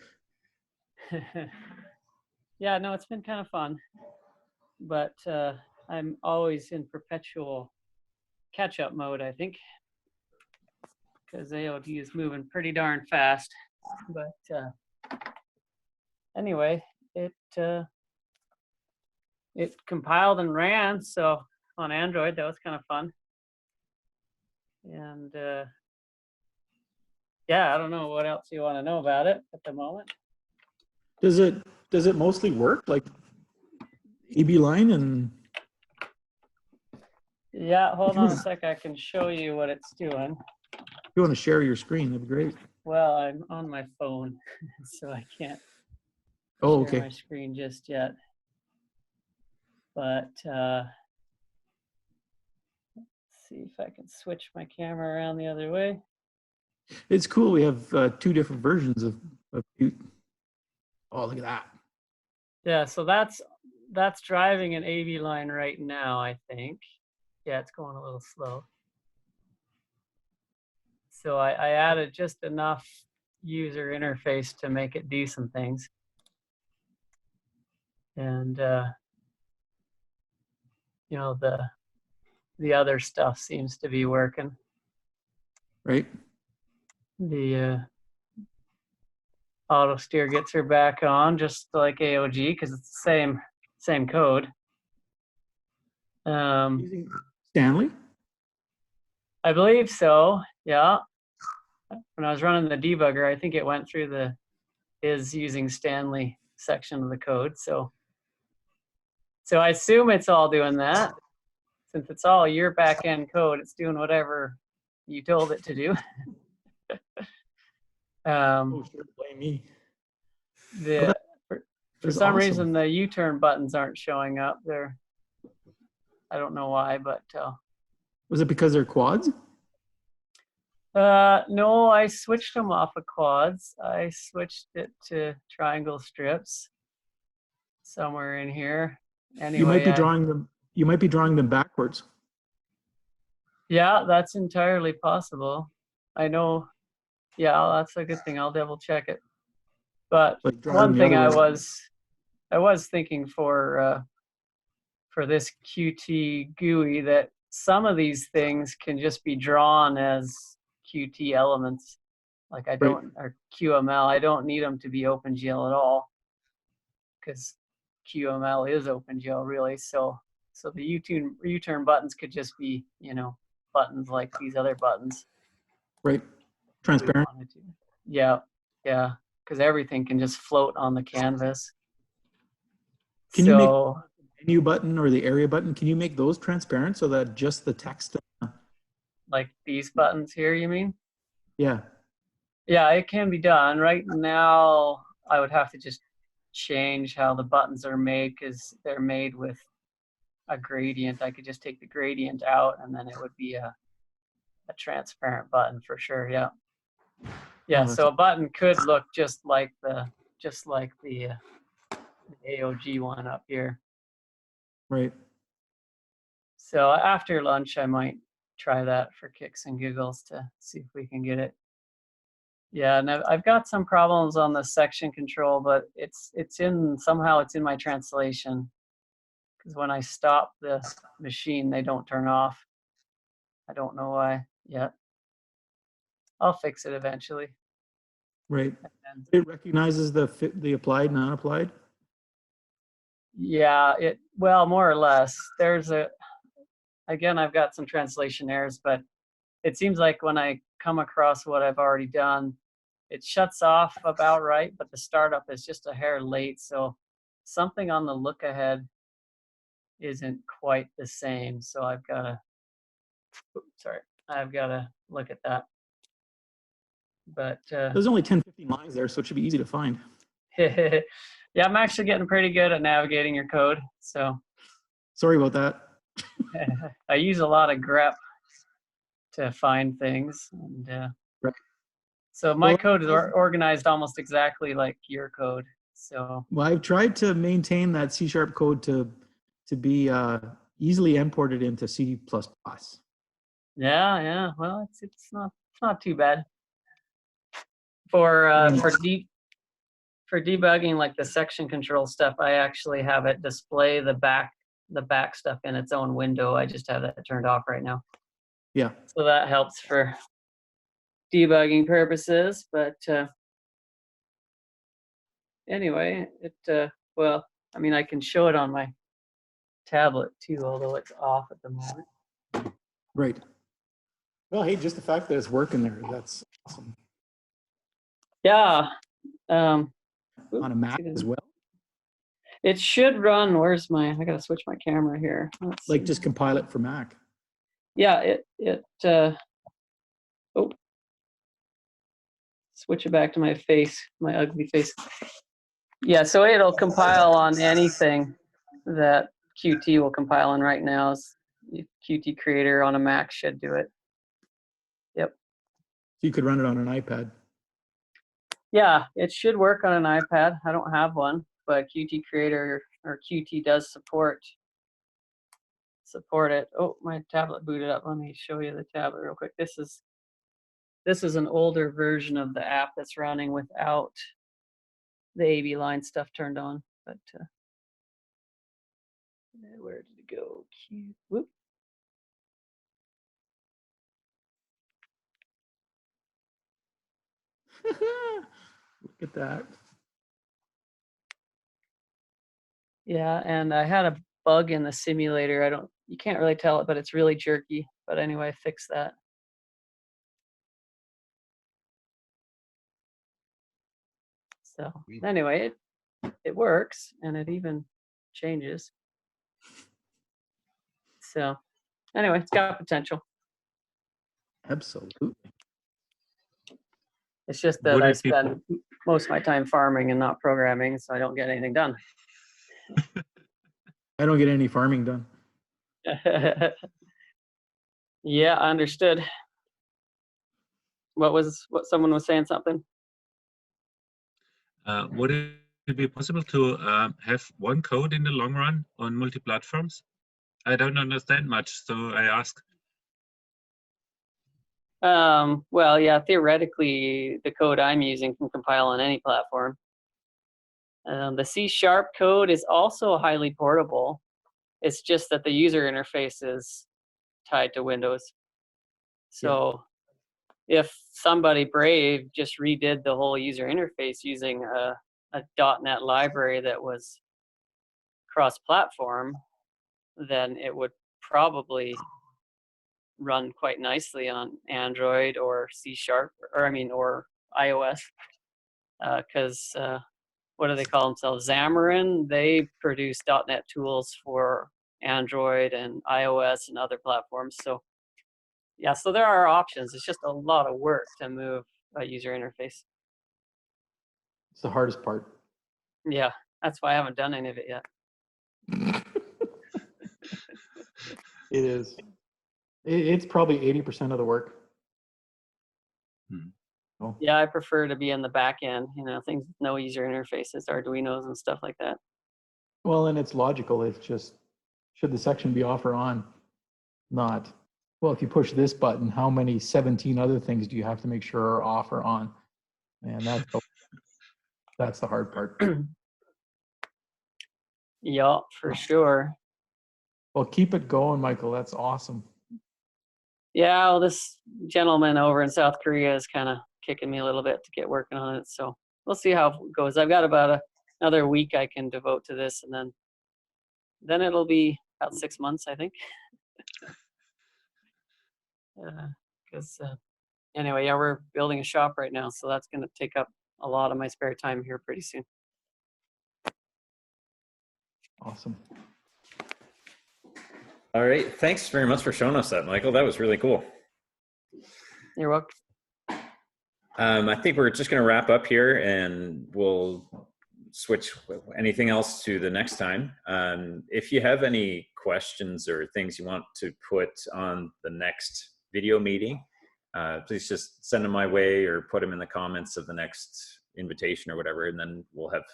yeah, no, it's been kind of fun, but I'm always in perpetual catch-up mode, I think, because AOD is moving pretty darn fast. But anyway, it compiled and ran, so on Android, that was kind of fun. And yeah, I don't know what else you want to know about it at the moment. Does it mostly work like AB line and? Yeah, hold on a sec. I can show you what it's doing. If you want to share your screen, that'd be great. Well, I'm on my phone, so I can't Oh, share okay. my screen just yet. But see if I can switch my camera around the other way. It's cool. We have 2 different versions of Qt. Oh, look at that. Yeah, so that's driving an AV line right now, I think. Yeah, it's going a little slow. So I added just enough user interface to make it do some things. And you know, the other stuff seems to be working. Right. The auto steer gets her back on just like AOG because it's the same code. Using Stanley? I believe so. Yeah. When I was running the debugger, I think it went through the is using Stanley section of the code. So I assume it's all doing that. Since it's all your back-end code, it's doing whatever you told it to do. Oh, sure, blame me. For some reason, the U-turn buttons aren't showing up there. I don't know why, but was it because they're quads? no, I switched them off of quads. I switched it to triangle strips somewhere in here. Anyway, you might be drawing them. You might be drawing them backwards. Yeah, that's entirely possible. I know. Yeah, that's a good thing. I'll double check it. But Like one thing I way. was thinking for this Qt GUI that some of these things can just be drawn as Qt elements. Like I don't, or QML, I don't need them to be OpenGL at all because QML is OpenGL really. So the U-turn buttons could just be, you know, buttons like these other buttons. Right. Transparent. Yeah, yeah, because everything can just float on the canvas. Can you make the menu button or the area button, can you make those transparent so that just the text? Like these buttons here, you mean? Yeah. Yeah, it can be done. Right now, I would have to just change how the buttons are made because they're made with a gradient. I could just take the gradient out and then it would be a transparent button for sure. Yeah. Yeah, so a button could look just like the AOG one up here. Right. So after lunch, I might try that for kicks and giggles to see if we can get it. Yeah, and I've got some problems on the section control, but somehow it's in my translation because when I stop the machine, they don't turn off. I don't know why yet. I'll fix it eventually. Right. It recognizes the applied, non-applied? Yeah, well, more or less. Again, I've got some translation errors, but it seems like when I come across what I've already done, it shuts off about right, but the startup is just a hair late. So something on the look ahead isn't quite the same. So I've got to look at that. But there's only 10, 15 lines there, so it should be easy to find. yeah, I'm actually getting pretty good at navigating your code. So sorry about that. I use a lot of grep to find things, and right. So my code is organized almost exactly like your code. So well, I've tried to maintain that C# code to be easily imported into C++. Yeah. Well, it's not too bad. For debugging like the section control stuff, I actually have it display the back stuff in its own window. I just have that turned off right now. Yeah. So that helps for debugging purposes, but anyway, well, I mean, I can show it on my tablet too, although it's off at the moment. Right. Well, hey, just the fact that it's working there, that's awesome. Yeah. On a Mac as well? It should run. I gotta switch my camera here. Like just compile it for Mac. Yeah, switch it back to my face, my ugly face. Yeah, so it'll compile on anything that Qt will compile on right now. Qt Creator on a Mac should do it. Yep. So you could run it on an iPad. Yeah, it should work on an iPad. I don't have one, but Qt Creator or Qt does support it. Oh, my tablet booted up. Let me show you the tablet real quick. This is an older version of the app that's running without the AV line stuff turned on. But where did it go? Whoop. Look at that. Yeah, and I had a bug in the simulator. You can't really tell it, but it's really jerky. But anyway, I fixed that. So anyway, it works, and it even changes. So anyway, it's got potential. Absolutely. It's just that I spend most of my time farming and not programming, so I don't get anything done. I don't get any farming done. Yeah, understood. What someone was saying something? Would it be possible to have one code in the long run on multi-platforms? I don't understand much, so I ask. Well, yeah, theoretically, the code I'm using can compile on any platform. The C# code is also highly portable. It's just that the user interface is tied to Windows. So if somebody brave just redid the whole user interface using a .NET library that was cross-platform, then it would probably run quite nicely on Android or C# or iOS, because what do they call themselves? Xamarin. They produce .NET tools for Android and iOS and other platforms. So yeah, so there are options. It's just a lot of work to move a user interface. It's the hardest part. Yeah, that's why I haven't done any of it yet. It is. It's probably 80% of the work. Oh. Yeah, I prefer to be in the back end, things with no user interfaces, Arduinos and stuff like that. Well, and it's logical. It's just, should the section be off or on? Not. Well, if you push this button, how many 17 other things do you have to make sure are off or on? And that's the hard part. Yeah, for sure. Well, keep it going, Michael. That's awesome. Yeah, well, this gentleman over in South Korea is kind of kicking me a little bit to get working on it. So we'll see how it goes. I've got about another week I can devote to this, and then it'll be about 6 months, I think. Because anyway, yeah, we're building a shop right now, so that's going to take up a lot of my spare time here pretty soon. Awesome. All right. Thanks very much for showing us that, Michael. That was really cool. You're welcome. I think we're just going to wrap up here, and we'll switch anything else to the next time. If you have any questions or things you want to put on the next video meeting, please just send them my way or put them in the comments of the next invitation or whatever, and then we'll have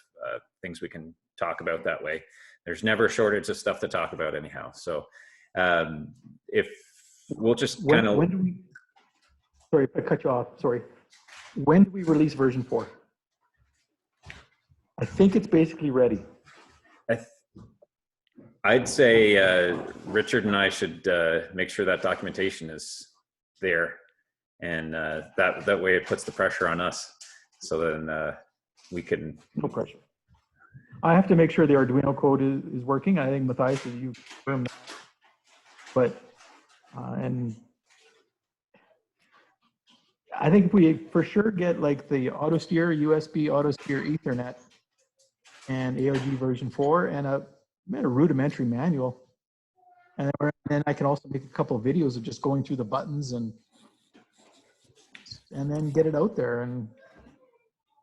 things we can talk about that way. There's never a shortage of stuff to talk about anyhow. So if we'll just kind of... Sorry, if I cut you off, sorry. When do we release version 4? I think it's basically ready. I'd say Richard and I should make sure that documentation is there, and that way it puts the pressure on us. So then we can... No pressure. I have to make sure the Arduino code is working. I think Matthias, you confirmed that. But and I think we for sure get like the AutoSteer, USB AutoSteer Ethernet, and AOG version 4, and a rudimentary manual. And then I can also make a couple of videos of just going through the buttons and then get it out there. And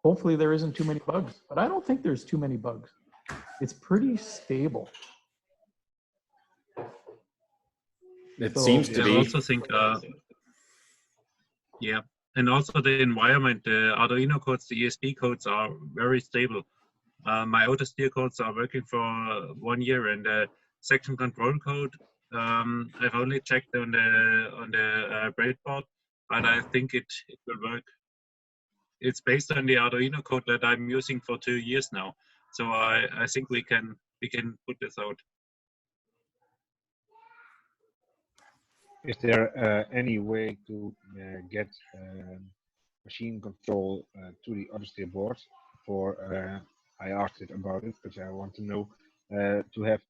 hopefully there isn't too many bugs. But I don't think there's too many bugs. It's pretty stable. It So- seems to I be. also think, yeah, and also the environment, the Arduino codes, the ESP codes are very stable. My autosteer codes are working for 1 year, and the section control code I've only checked on the breadboard, but I think it will work. It's based on the Arduino code that I'm using for 2 years now, so I think we can put this out. Is there any way to get machine control to the other steer board? I asked it about it, but I want to know to have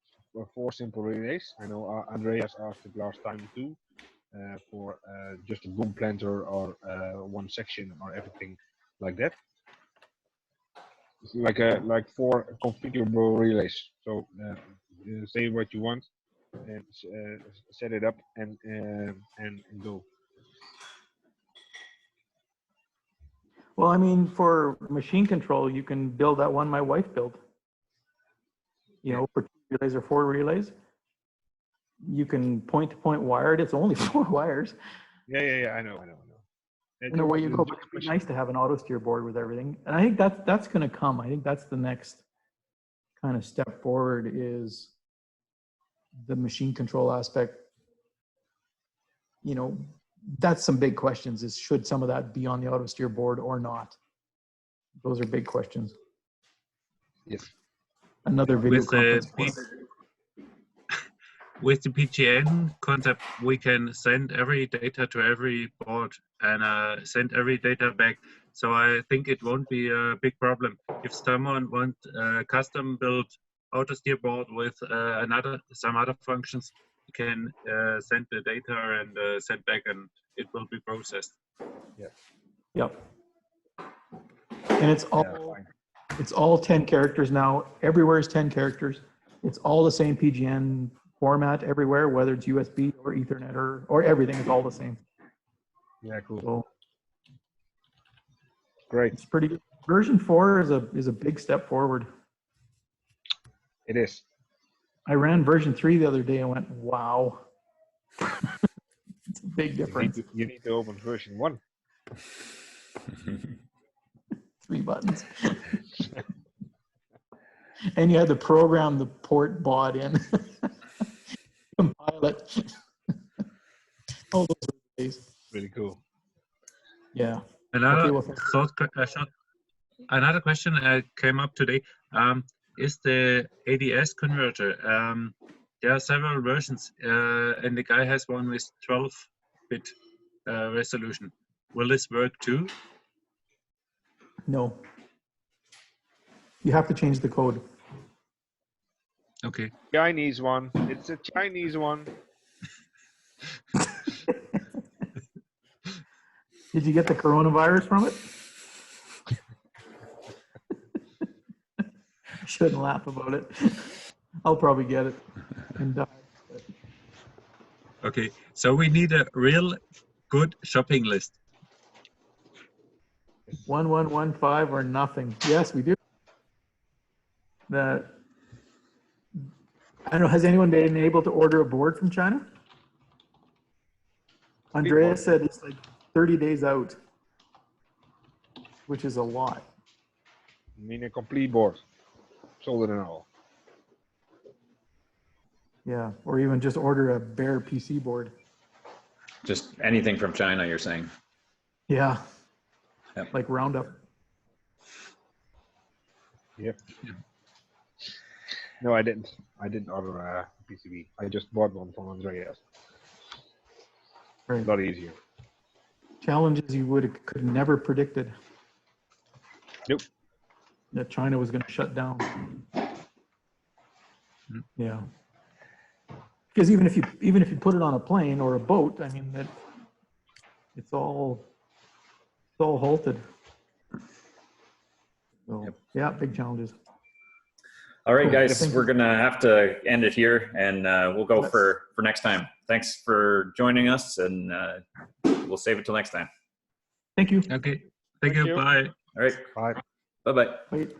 4 simple relays. I know Andreas asked it last time too, for just a boom planter or 1 section or everything like that. It's like 4 configurable relays. So say what you want, and set it up and go. Well, I mean, for machine control, you can build that one my wife built. You know, for 2 relays or 4 relays, you can point-to-point wire it. It's only 4 wires. Yeah. I know. And away you go. But it'd be nice to have an auto steer board with everything. And I think that's going to come. I think that's the next kind of step forward, is the machine control aspect. You know, that's some big questions, is should some of that be on the auto steer board or not? Those are big questions. Yes. Another video With the conference. With the PGN concept, we can send every data to every board and send every data back. So I think it won't be a big problem. If someone wants a custom built auto steer board with some other functions, you can send the data and send back, and it will be processed. Yep. And it's all 10 characters now. Everywhere is 10 characters. It's all the same PGN format everywhere, whether it's USB or Ethernet or everything is all the same. Yeah, cool. So Great. it's pretty. Version 4 is a big step forward. It is. I ran version 3 the other day and went, wow. It's a big difference. You need to open version 1. 3 buttons. And you had to program the port baud in. Compile it. All those days. Really cool. Yeah. Another Okay, another question came up today. Is the ADS converter? There are several versions, and the guy has one with 12-bit resolution. Will this work too? no. You have to change the code. Okay. Chinese one. It's a Chinese one. Did you get the coronavirus from it? I shouldn't laugh about it. I'll probably get it and die. Okay. So we need a real good shopping list. 1115 or nothing. Yes, we do. I don't know, has anyone been able to order a board from China? Andreas said it's like 30 days out, which is a lot. I mean a complete board. Solder and all. Yeah, or even just order a bare PC board. Just anything from China, you're saying? Yeah, Yep. like Roundup. Yep. No, I didn't. I didn't order a PCB. I just bought one from Andreas. Right. A lot easier. Challenges you could never predicted. Nope. That China was going to shut down. Yeah. Because even if you put it on a plane or a boat, I mean that it's all halted. So yeah, big challenges. All right, Cool. guys, we're gonna have to end it here, and we'll go for next time. Thanks for joining us, and we'll save it till next time. Thank you. Okay. Thank you. Bye. All right. Bye. Bye-bye. Wait.